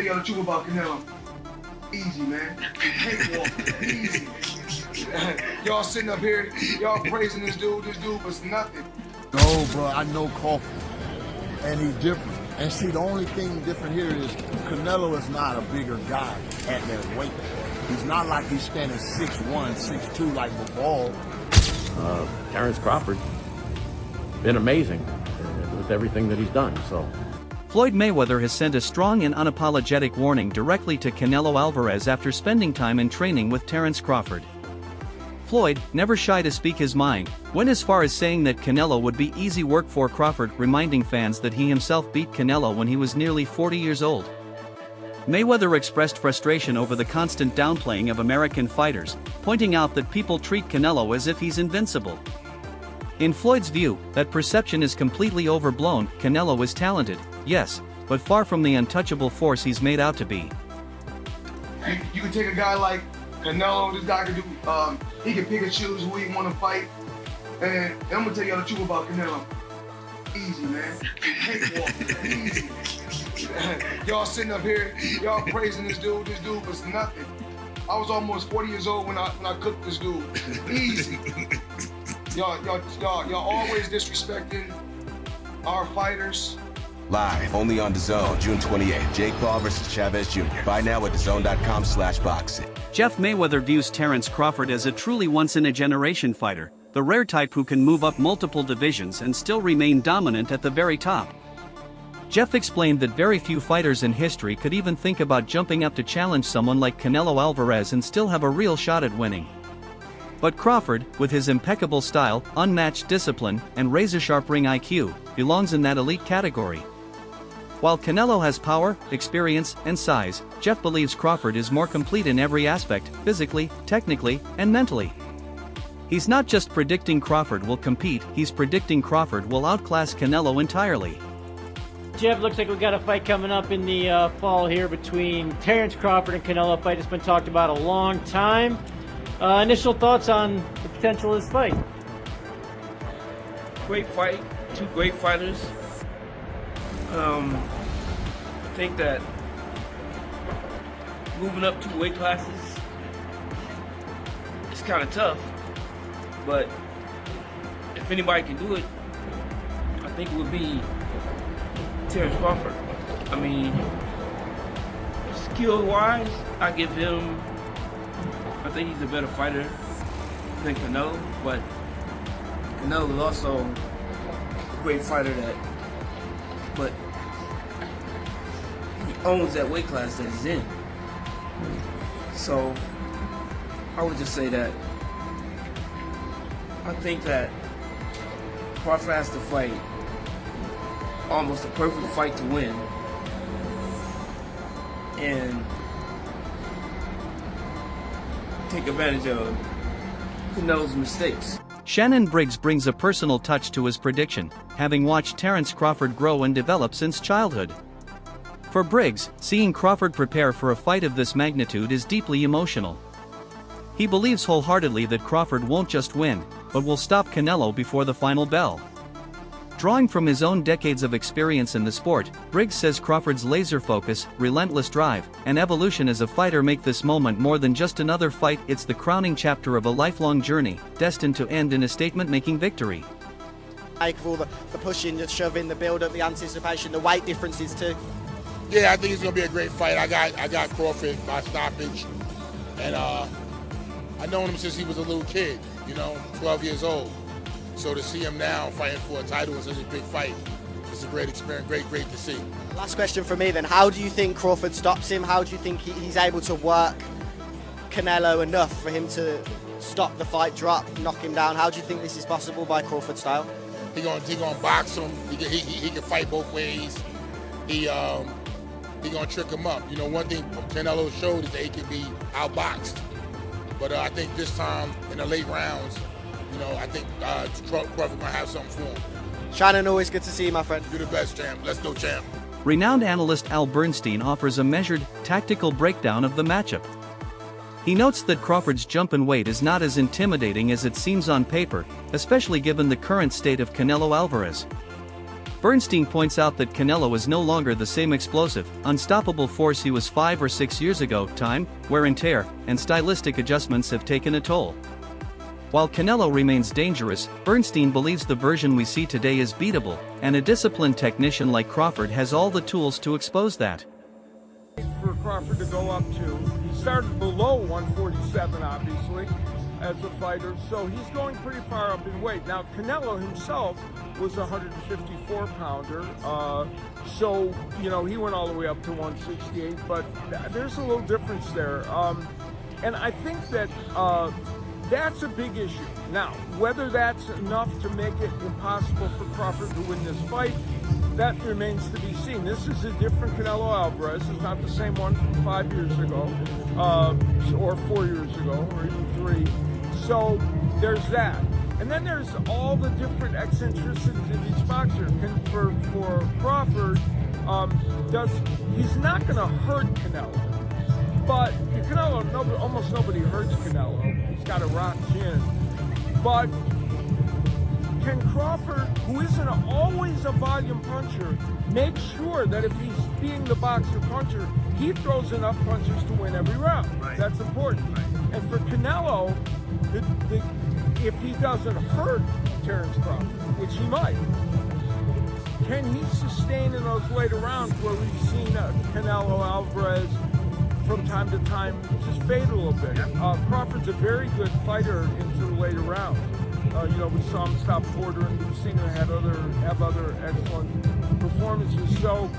tell y'all the truth about Canelo. Easy, man. Cakewalk. Easy. Y'all sitting up here, y'all praising this dude was nothing. No, bro, I know Crawford, and he's different. And see, the only thing different here is Canelo is not a bigger guy at that weight. He's not like he's standing 6'1", 6'2" like before. Terence Crawford, been amazing with everything that he's done, so. Floyd Mayweather has sent a strong and unapologetic warning directly to Canelo Alvarez after spending time in training with Terence Crawford. Floyd, never shy to speak his mind, went as far as saying that Canelo would be easy work for Crawford, reminding fans that he himself beat Canelo when he was nearly 40 years old. Mayweather expressed frustration over the constant downplaying of American fighters, pointing out that people treat Canelo as if he's invincible. In Floyd's view, that perception is completely overblown. Canelo is talented, yes, but far from the untouchable force he's made out to be. You can take a guy like Canelo, this guy can do, he can pick and choose who he want to fight. And I'm gonna tell y'all the truth about Canelo. Easy, man. Cakewalk. Easy. Y'all sitting up here, y'all praising this dude was nothing. I was almost 40 years old when I cooked this dude. Easy. Y'all always disrespecting our fighters. Live, only on DAZN, June 28th. Jake Paul versus Chavez Jr. Buy now at DAZN.com/boxing. Jeff Mayweather views Terence Crawford as a truly once-in-a-generation fighter, the rare type who can move up multiple divisions and still remain dominant at the very top. Jeff explained that very few fighters in history could even think about jumping up to challenge someone like Canelo Alvarez and still have a real shot at winning. But Crawford, with his impeccable style, unmatched discipline, and razor-sharp ring IQ, belongs in that elite category. While Canelo has power, experience, and size, Jeff believes Crawford is more complete in every aspect, physically, technically, and mentally. He's not just predicting Crawford will compete, he's predicting Crawford will outclass Canelo entirely. Jeff, looks like we got a fight coming up in the fall here between Terence Crawford and Canelo. A fight that's been talked about a long time. Initial thoughts on the potential of this fight? Great fight, two great fighters. I think that moving up 2 weight classes is kind of tough, but if anybody can do it, I think it would be Terence Crawford. I mean, skill-wise, I think he's a better fighter than Canelo, but Canelo is also a great fighter but he owns that weight class that he's in. So I would just say that I think that Crawford has to fight almost a perfect fight to win, and take advantage of Canelo's mistakes. Shannon Briggs brings a personal touch to his prediction, having watched Terence Crawford grow and develop since childhood. For Briggs, seeing Crawford prepare for a fight of this magnitude is deeply emotional. He believes wholeheartedly that Crawford won't just win, but will stop Canelo before the final bell. Drawing from his own decades of experience in the sport, Briggs says Crawford's laser focus, relentless drive, and evolution as a fighter make this moment more than just another fight. It's the crowning chapter of a lifelong journey, destined to end in a statement-making victory. Of all the pushing, the shoving, the build-up, the anticipation, the weight differences too. Yeah, I think it's gonna be a great fight. I got Crawford by stoppage, and I known him since he was a little kid, 12 years old. So to see him now fighting for a title in such a big fight, it's a great experience, great to see. Last question for me then, how do you think Crawford stops him? How do you think he's able to work Canelo enough for him to stop the fight, drop, knock him down? How do you think this is possible by Crawford style? He gonna box him, he can fight both ways. He gonna trick him up. One thing Canelo showed is that he can be outboxed. But I think this time in the late rounds, I think Crawford gonna have something for him. Shannon, always good to see you, my friend. You're the best, champ. Let's go, champ. Renowned analyst Al Bernstein offers a measured, tactical breakdown of the matchup. He notes that Crawford's jump in weight is not as intimidating as it seems on paper, especially given the current state of Canelo Alvarez. Bernstein points out that Canelo is no longer the same explosive, unstoppable force he was 5 or 6 years ago. Time, wear and tear, and stylistic adjustments have taken a toll. While Canelo remains dangerous, Bernstein believes the version we see today is beatable, and a disciplined technician like Crawford has all the tools to expose that. For Crawford to go up to, he started below 147 obviously as a fighter, so he's going pretty far up in weight. Now Canelo himself was a 154 pounder, so you know he went all the way up to 168, but there's a little difference there, and I think that that's a big issue. Now, whether that's enough to make it impossible for Crawford to win this fight, that remains to be seen. This is a different Canelo Alvarez. It's not the same one from 5 years ago, or 4 years ago, or even 3. So there's that. And then there's all the different eccentricities of each boxer. For Crawford, he's not going to hurt Canelo. But Canelo, almost nobody hurts Canelo. He's got a rock chin. But can Crawford, who isn't always a volume puncher, make sure that if he's being the boxer puncher, he throws enough punches to win every round? Right. That's important. Right. And for Canelo, if he doesn't hurt Terence Crawford, which he might, can he sustain in those later rounds where we've seen Canelo Alvarez from time to time just fade a little bit? Crawford's a very good fighter into the later rounds. You know, we saw him stop Porter, and we've seen him have other excellent performances. So,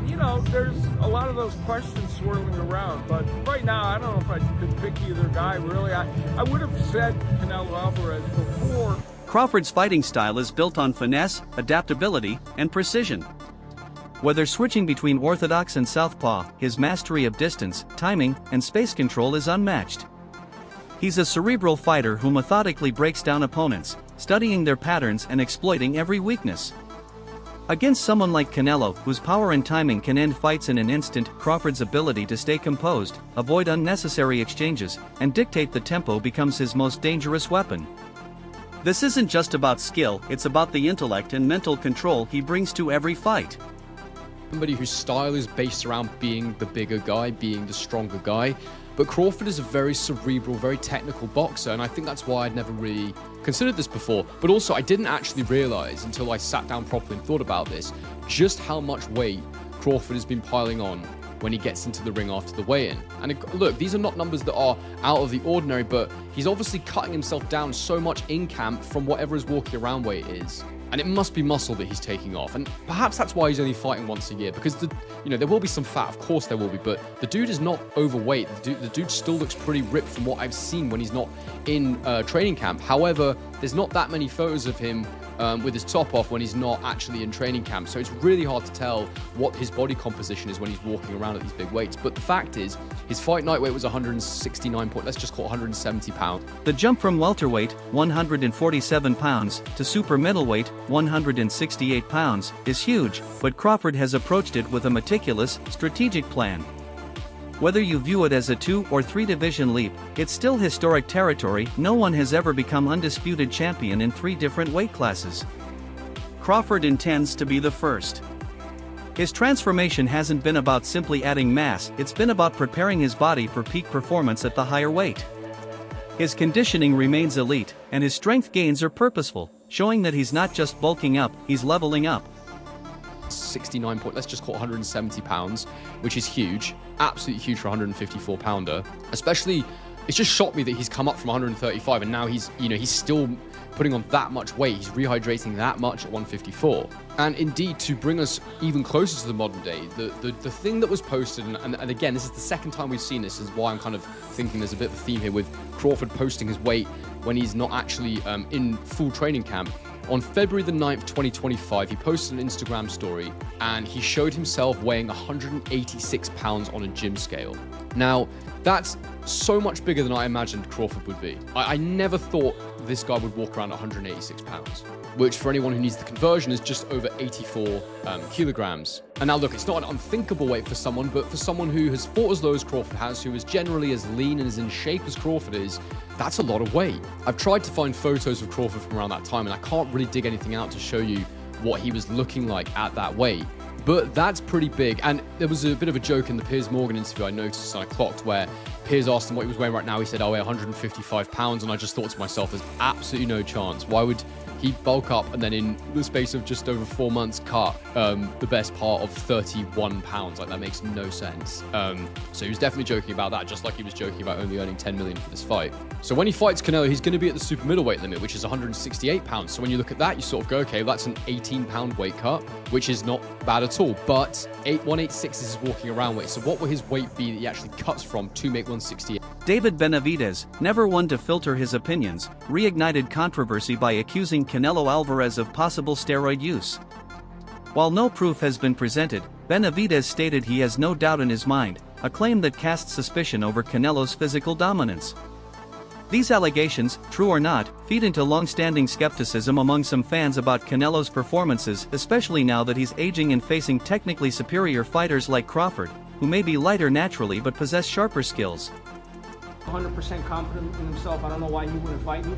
you know, there's a lot of those questions swirling around. But right now, I don't know if I could pick either guy, really. I would have said Canelo Alvarez before. Crawford's fighting style is built on finesse, adaptability, and precision. Whether switching between orthodox and southpaw, his mastery of distance, timing, and space control is unmatched. He's a cerebral fighter who methodically breaks down opponents, studying their patterns and exploiting every weakness. Against someone like Canelo, whose power and timing can end fights in an instant, Crawford's ability to stay composed, avoid unnecessary exchanges, and dictate the tempo becomes his most dangerous weapon. This isn't just about skill, it's about the intellect and mental control he brings to every fight. Somebody whose style is based around being the bigger guy, being the stronger guy. But Crawford is a very cerebral, very technical boxer, and I think that's why I'd never really considered this before. But also, I didn't actually realize until I sat down properly and thought about this, just how much weight Crawford has been piling on when he gets into the ring after the weigh-in. And look, these are not numbers that are out of the ordinary, but he's obviously cutting himself down so much in camp from whatever his walking around weight is. And it must be muscle that he's taking off. And perhaps that's why he's only fighting once a year, because there will be some fat, of course there will be, but the dude is not overweight. The dude still looks pretty ripped from what I've seen when he's not in training camp. However, there's not that many photos of him with his top off when he's not actually in training camp. So it's really hard to tell what his body composition is when he's walking around at these big weights. But the fact is, his fight night weight was 169 let's just call it 170 pounds. The jump from welterweight, 147 pounds, to super middleweight, 168 pounds, is huge, but Crawford has approached it with a meticulous, strategic plan. Whether you view it as a 2 or 3 division leap, it's still historic territory. No one has ever become undisputed champion in 3 different weight classes. Crawford intends to be the first. His transformation hasn't been about simply adding mass, it's been about preparing his body for peak performance at the higher weight. His conditioning remains elite, and his strength gains are purposeful, showing that he's not just bulking up, he's leveling up. 69 let's just call it 170 pounds, which is huge, absolutely huge for a 154 pounder. Especially, it's just shocked me that he's come up from 135 and now he's still putting on that much weight. He's rehydrating that much at 154. And indeed, to bring us even closer to the modern day, the thing that was posted, and again, this is the second time we've seen this, is why I'm kind of thinking there's a bit of a theme here with Crawford posting his weight when he's not actually in full training camp. On February the 9th, 2025, he posted an Instagram story and he showed himself weighing 186 pounds on a gym scale. Now, that's so much bigger than I imagined Crawford would be. I never thought this guy would walk around 186 pounds, which for anyone who needs the conversion is just over 84 kilograms. And now look, it's not an unthinkable weight for someone, but for someone who has fought as low as Crawford has, who is generally as lean and as in shape as Crawford is, that's a lot of weight. I've tried to find photos of Crawford from around that time, and I can't really dig anything out to show you what he was looking like at that weight. But that's pretty big. And there was a bit of a joke in the Piers Morgan interview I noticed and I clocked, where Piers asked him what he was weighing right now. He said, I weigh 155 pounds. And I just thought to myself, there's absolutely no chance. Why would he bulk up and then in the space of just over 4 months cut the best part of 31 pounds? Like, that makes no sense. So he was definitely joking about that, just like he was joking about only earning 10 million for this fight. So when he fights Canelo, he's going to be at the super middleweight limit, which is 168 pounds. So when you look at that, you sort of go, okay, that's an 18-pound weight cut, which is not bad at all. But 186 is his walking around weight. So what will his weight be that he actually cuts from to make 168? David Benavidez, never one to filter his opinions, reignited controversy by accusing Canelo Alvarez of possible steroid use. While no proof has been presented, Benavidez stated he has no doubt in his mind, a claim that casts suspicion over Canelo's physical dominance. These allegations, true or not, feed into long-standing skepticism among some fans about Canelo's performances, especially now that he's aging and facing technically superior fighters like Crawford, who may be lighter naturally but possess sharper skills. 100% confident in himself. I don't know why he wouldn't fight me,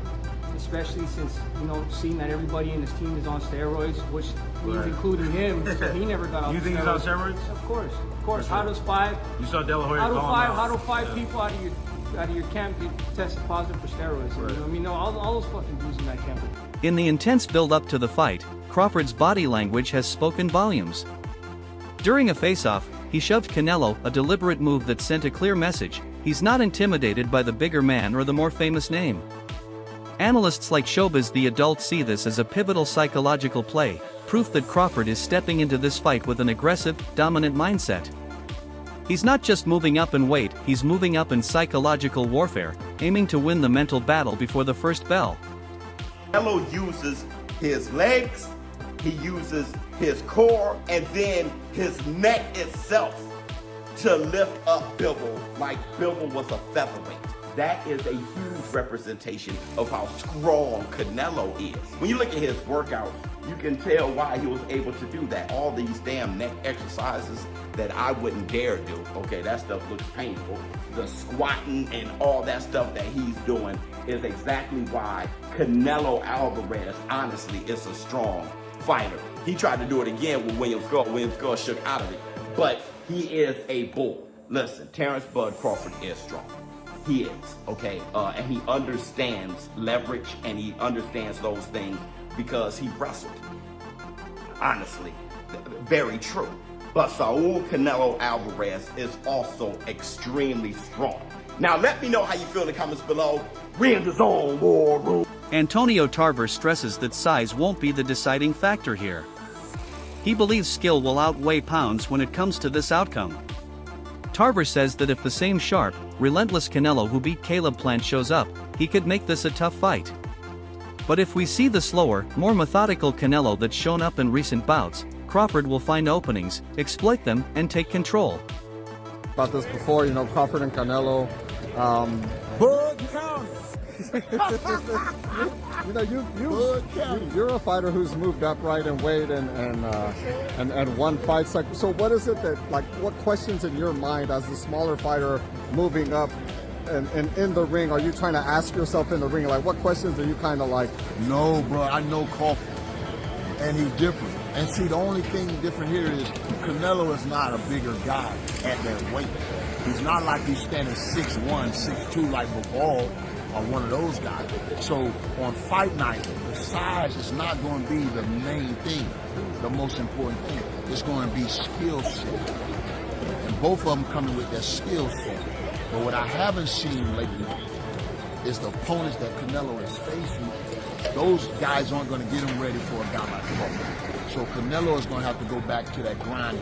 especially since, you know, seeing that everybody in his team is on steroids, which means including him, so he never got off steroids. You think he's on steroids? Of course. How does five? You saw De La Hoya how do five people out of your camp get tested positive for steroids? Right. You know, I mean, all those fucking dudes in that camp. In the intense build-up to the fight, Crawford's body language has spoken volumes. During a face-off, he shoved Canelo, a deliberate move that sent a clear message: he's not intimidated by the bigger man or the more famous name. Analysts like Showbiz the Adult see this as a pivotal psychological play, proof that Crawford is stepping into this fight with an aggressive, dominant mindset. He's not just moving up in weight, he's moving up in psychological warfare, aiming to win the mental battle before the first bell. Canelo uses his legs, he uses his core, and then his neck itself to lift up Bivol like Bivol was a featherweight. That is a huge representation of how strong Canelo is. When you look at his workouts, you can tell why he was able to do that. All these damn neck exercises that I wouldn't dare do. Okay, that stuff looks painful. The squatting and all that stuff that he's doing is exactly why Canelo Alvarez, honestly, is a strong fighter. He tried to do it again with William Skull. William Skull shook out of it. But he is a bull. Listen, Terence Bud Crawford is strong. He is, okay? And he understands leverage and he understands those things because he wrestled. Honestly, very true. But Saul Canelo Alvarez is also extremely strong. Now let me know how you feel in the comments below. We in the zone, war room. Antonio Tarver stresses that size won't be the deciding factor here. He believes skill will outweigh pounds when it comes to this outcome. Tarver says that if the same sharp, relentless Canelo who beat Caleb Plant shows up, he could make this a tough fight. But if we see the slower, more methodical Canelo that's shown up in recent bouts, Crawford will find openings, exploit them, and take control. About this before, you know, Crawford and Canelo. You know, you're a fighter who's moved up right in weight and won fights. Like, so what is it that, like, what questions in your mind as a smaller fighter moving up and in the ring are you trying to ask yourself in the ring? Like, what questions are you kind of like? No, bro, I know Crawford, and he's different. And see, the only thing different here is Canelo is not a bigger guy at that weight. He's not like he's standing 6'1", 6'2", like Bivol or one of those guys. So on fight night, the size is not going to be the main thing, the most important thing. It's going to be skill set. And both of them coming with their skill set. But what I haven't seen lately is the opponents that Canelo is facing. Those guys aren't going to get him ready for a guy like Crawford. So Canelo is going to have to go back to that grind,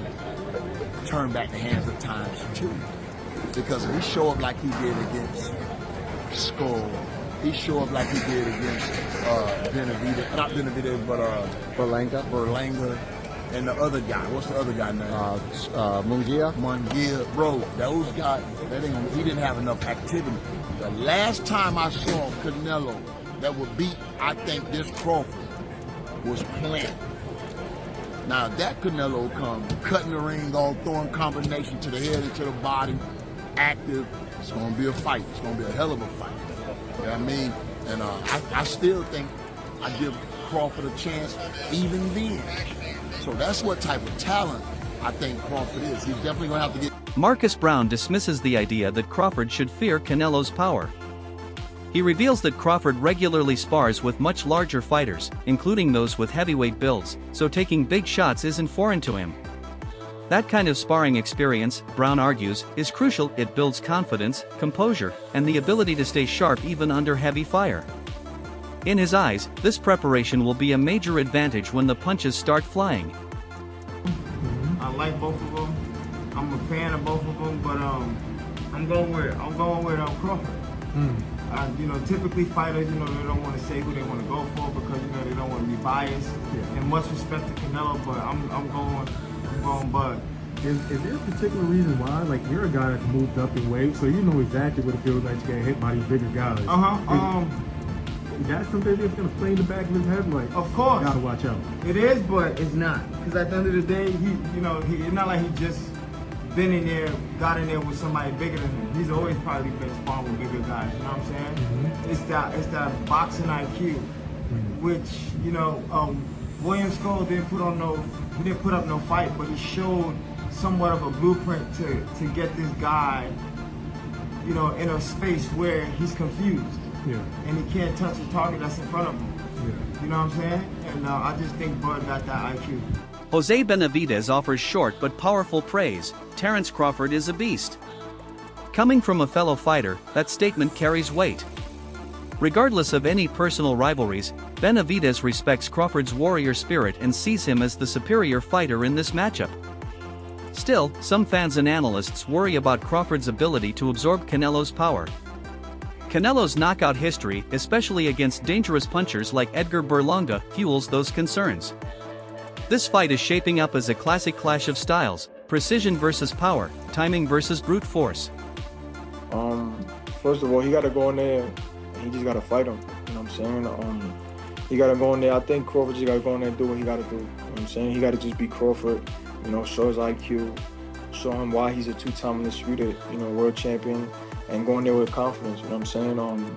turn back the hands of times too. Because if he show up like he did against Skull, he show up like he did against Benavidez, not Benavidez, but Berlanga, and the other guy. What's the other guy name? Munguia. Bro, those guys, he didn't have enough activity. The last time I saw Canelo that would beat, I think, this Crawford was Plant. Now that Canelo come cutting the ring, all throwing combination to the head and to the body, active, it's going to be a fight. It's going to be a hell of a fight. You know what I mean? And I still think I give Crawford a chance even then. So that's what type of talent I think Crawford is. He's definitely going to have to get. Marcus Brown dismisses the idea that Crawford should fear Canelo's power. He reveals that Crawford regularly spars with much larger fighters, including those with heavyweight builds, so taking big shots isn't foreign to him. That kind of sparring experience, Brown argues, is crucial. It builds confidence, composure, and the ability to stay sharp even under heavy fire. In his eyes, this preparation will be a major advantage when the punches start flying. I like both of them. I'm a fan of both of them, but I'm going with Crawford. You know, typically fighters, you know, they don't want to say who they want to go for because, you know, they don't want to be biased. Yeah. And much respect to Canelo, but I'm going Bud. Is there a particular reason why? Like, you're a guy that's moved up in weight, so you know exactly what it feels like to get hit by these bigger guys. Is that something that's going to play in the back of his head? Like, of course. Gotta watch out. It is, but it's not. Because at the end of the day, it's not like he just been in there, got in there with somebody bigger than him. He's always probably been sparring with bigger guys, you know what I'm saying? Mm-hmm. It's that boxing IQ, which, you know, William Skull didn't put up no fight, but he showed somewhat of a blueprint to get this guy, you know, in a space where he's confused. Yeah. And he can't touch the target that's in front of him. Yeah. You know what I'm saying? And I just think Bud got that IQ. Jose Benavidez offers short but powerful praise. Terence Crawford is a beast. Coming from a fellow fighter, that statement carries weight. Regardless of any personal rivalries, Benavidez respects Crawford's warrior spirit and sees him as the superior fighter in this matchup. Still, some fans and analysts worry about Crawford's ability to absorb Canelo's power. Canelo's knockout history, especially against dangerous punchers like Edgar Berlanga, fuels those concerns. This fight is shaping up as a classic clash of styles, precision versus power, timing versus brute force. First of all, he got to go in there, and he just got to fight him, you know what I'm saying? He got to go in there, I think Crawford just got to go in there and do what he got to do, you know what I'm saying? He got to just be Crawford, you know, show his IQ, show him why he's a two-time undisputed, you know, world champion, and go in there with confidence, you know what I'm saying?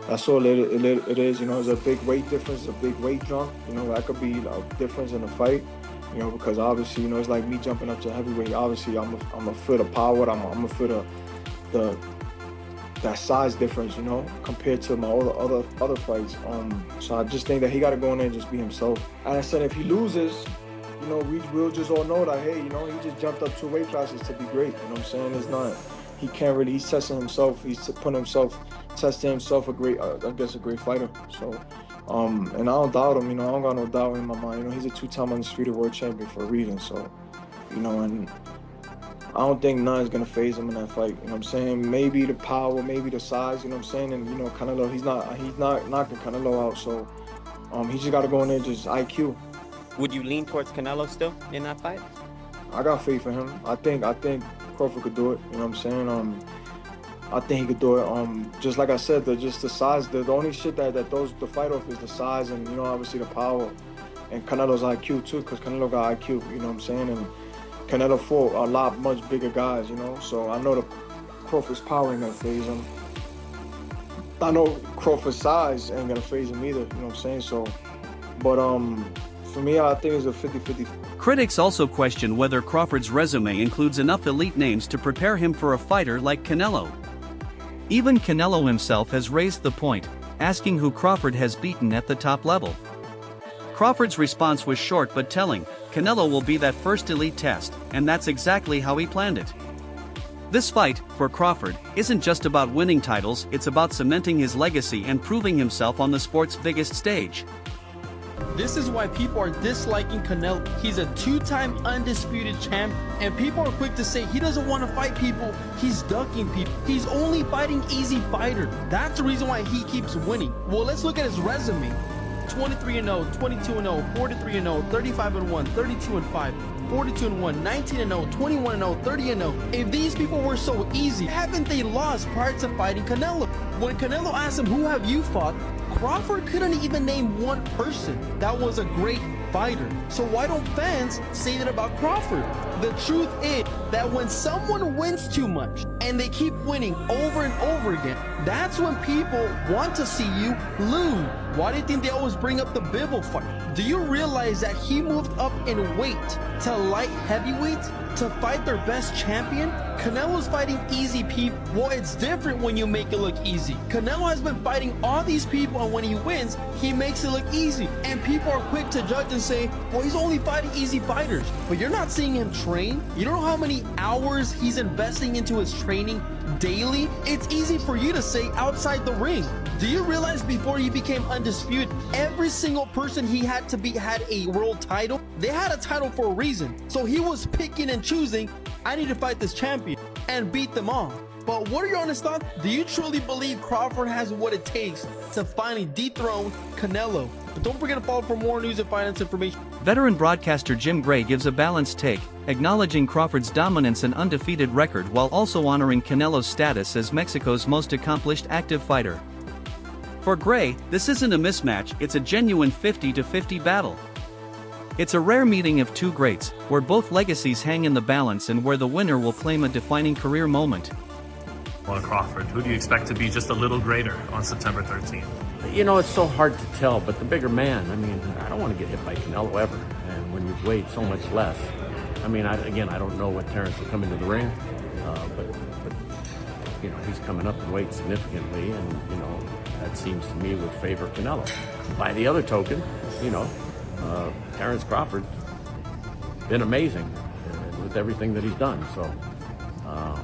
That's all it is, you know, it's a big weight difference, a big weight jump, you know, that could be a difference in the fight, you know, because obviously, you know, it's like me jumping up to heavyweight. Obviously, I'm a feel the power, I'm a feel that size difference, you know, compared to my other fights. So I just think that he got to go in there and just be himself. And I said, if he loses, you know, we'll just all know that, hey, you know, he just jumped up 2 weight classes to be great. You know what I'm saying? It's not, he can't really, he's testing himself. He's testing himself a great fighter. So, and I don't doubt him, you know, I don't got no doubt in my mind. You know, he's a 2-time undisputed world champion for a reason. So, you know, and I don't think none's gonna phase him in that fight. You know what I'm saying? Maybe the power, maybe the size, you know what I'm saying? And, you know, Canelo, he's not knocking Canelo out. So, he just got to go in there just IQ. Would you lean towards Canelo still in that fight? I got faith in him. I think Crawford could do it. You know what I'm saying? I think he could do it. Just like I said, just the size. The only shit that throws the fight off is the size and, you know, obviously the power. And Canelo's IQ too, because Canelo got IQ. You know what I'm saying? And Canelo fought a lot much bigger guys. You know, so I know the Crawford's power ain't gonna phase him. I know Crawford's size ain't gonna phase him either. You know what I'm saying? So, but for me, I think it's a 50-50. Critics also question whether Crawford's resume includes enough elite names to prepare him for a fighter like Canelo. Even Canelo himself has raised the point, asking who Crawford has beaten at the top level. Crawford's response was short but telling: Canelo will be that first elite test, and that's exactly how he planned it. This fight, for Crawford, isn't just about winning titles, it's about cementing his legacy and proving himself on the sport's biggest stage. This is why people are disliking Canelo. He's a 2-time undisputed champ, and people are quick to say he doesn't want to fight people, he's ducking people. He's only fighting easy fighters. That's the reason why he keeps winning. Well, let's look at his resume. 23-0, 22-0, 43-0, 35-1, 32-5, 42-1, 19-0, 21-0, 30-0. If these people were so easy, haven't they lost prior to fighting Canelo? When Canelo asked him, who have you fought? Crawford couldn't even name one person that was a great fighter. So why don't fans say that about Crawford? The truth is that when someone wins too much and they keep winning over and over again, That's when people want to see you lose. Why do you think they always bring up the Bivol fight? Do you realize that he moved up in weight to light heavyweight to fight their best champion? Canelo's fighting easy people. Well, it's different when you make it look easy. Canelo has been fighting all these people, and when he wins, he makes it look easy. And people are quick to judge and say, well, he's only fighting easy fighters. But you're not seeing him train. You don't know how many hours he's investing into his training daily. It's easy for you to say outside the ring. Do you realize before he became undisputed, every single person he had to beat had a world title? They had a title for a reason. So he was picking and choosing, I need to fight this champion and beat them all. But what are your honest thoughts? Do you truly believe Crawford has what it takes to finally dethrone Canelo? But don't forget to follow for more news and finance information. Veteran broadcaster Jim Gray gives a balanced take, acknowledging Crawford's dominance and undefeated record while also honoring Canelo's status as Mexico's most accomplished active fighter. For Gray, this isn't a mismatch, it's a genuine 50-50 battle. It's a rare meeting of two greats, where both legacies hang in the balance and where the winner will claim a defining career moment. Well, Crawford, who do you expect to be just a little greater on September 13th? You know, it's so hard to tell, but the bigger man, I mean, I don't want to get hit by Canelo ever. And when you've weighed so much less, I mean, I don't know what Terence will come into the ring, but you know, he's coming up in weight significantly, and, you know, that seems to me would favor Canelo. By the other token, you know, Terence Crawford's been amazing with everything that he's done, so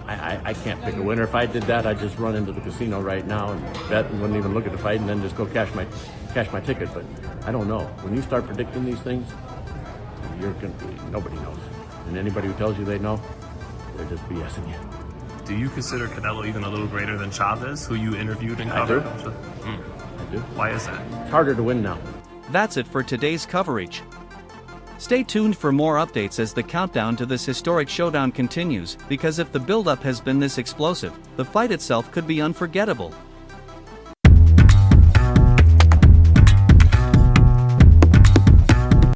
I can't pick a winner. If I did that, I'd just run into the casino right now and bet and wouldn't even look at the fight and then just go cash my ticket. But I don't know. When you start predicting these things, nobody knows. And anybody who tells you they know, they're just BSing you. Do you consider Canelo even a little greater than Chavez, who you interviewed and covered? I do. Why is that? It's harder to win now. That's it for today's coverage. Stay tuned for more updates as the countdown to this historic showdown continues, because if the build-up has been this explosive, the fight itself could be unforgettable.